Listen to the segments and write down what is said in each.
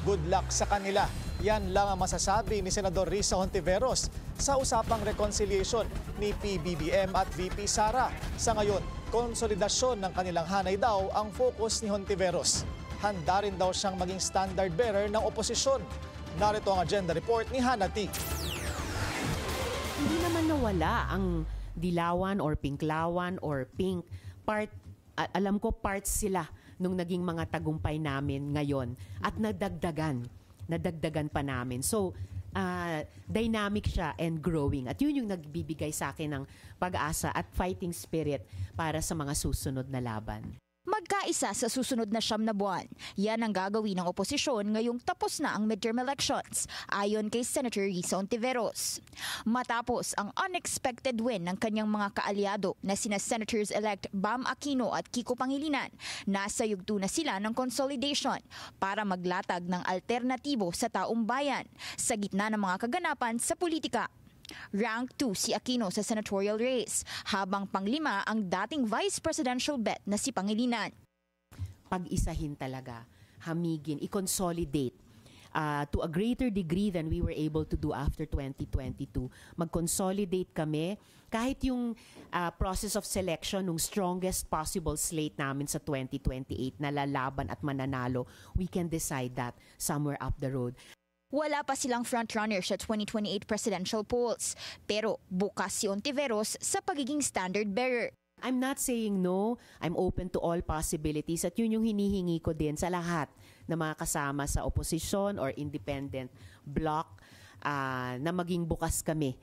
Good luck sa kanila. Yan lang ang masasabi ni Senador Risa Hontiveros sa usapang reconciliation ni PBBM at VP Sara. Sa ngayon, konsolidasyon ng kanilang hanay daw ang focus ni Hontiveros. Handa rin daw siyang maging standard bearer ng oposisyon. Narito ang agenda report ni Hannah T. Hindi naman nawala ang dilawan or pinklawan or pink part. Alam ko parts sila nung naging mga tagumpay namin ngayon at nadagdagan pa namin. So, dynamic siya and growing. At yun yung nagbibigay sa akin ng pag-asa at fighting spirit para sa mga susunod na laban. Magkaisa sa susunod na 9 na buwan. Yan ang gagawin ng oposisyon ngayong tapos na ang midterm elections, ayon kay Senator Risa Hontiveros. Matapos ang unexpected win ng kanyang mga kaalyado na sina Senators-elect Bam Aquino at Kiko Pangilinan, nasa yugto na sila ng consolidation para maglatag ng alternatibo sa taong bayan sa gitna ng mga kaganapan sa politika. Rank 2 si Aquino sa senatorial race, habang pang-5 ang dating vice presidential bet na si Pangilinan. Pag-isahin talaga, hamigin, i-consolidate to a greater degree than we were able to do after 2022. Mag-consolidate kami kahit yung process of selection ng strongest possible slate namin sa 2028 na lalaban at mananalo, we can decide that somewhere up the road. Wala pa silang frontrunner sa 2028 presidential polls, pero bukas si Hontiveros sa pagiging standard bearer. I'm not saying no, I'm open to all possibilities at yun yung hinihingi ko din sa lahat na mga kasama sa opposition or independent bloc na maging bukas kami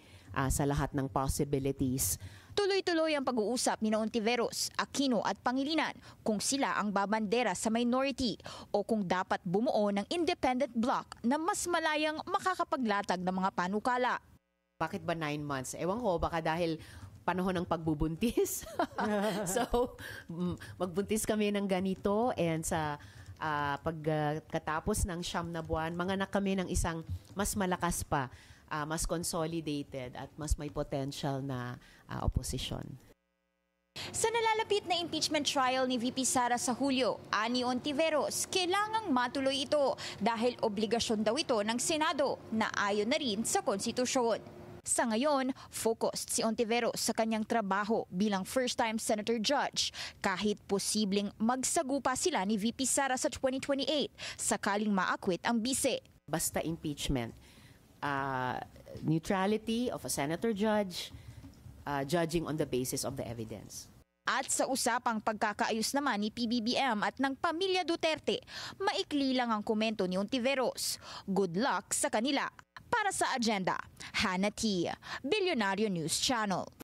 sa lahat ng possibilities. Tuloy-tuloy ang pag-uusap ni Hontiveros, Aquino at Pangilinan kung sila ang babandera sa minority o kung dapat bumuo ng independent bloc na mas malayang makakapaglatag ng mga panukala. Bakit ba 9 months? Ewan ko, baka dahil panahon ng pagbubuntis. So, magbuntis kami ng ganito and sa pagkatapos ng 9 na buwan, manganak kami ng isang mas malakas pa, mas consolidated at mas may potential na oposisyon. Sa nalalapit na impeachment trial ni VP Sara sa Hulyo, ani Hontiveros, kailangang matuloy ito dahil obligasyon daw ito ng Senado na ayon na rin sa konstitusyon. Sa ngayon, focused si Hontiveros sa kanyang trabaho bilang first-time senator judge kahit posibleng magsagupa sila ni VP Sara sa 2028 sakaling maakwit ang bise. Basta impeachment. Neutrality of a senator judge, judging on the basis of the evidence. At sa usapang pagkakaayos naman ni PBBM at ng pamilya Duterte, maikli lang ang komento ni Hontiveros. Good luck sa kanila. Para sa agenda, Hannah T, Bilyonaryo News Channel.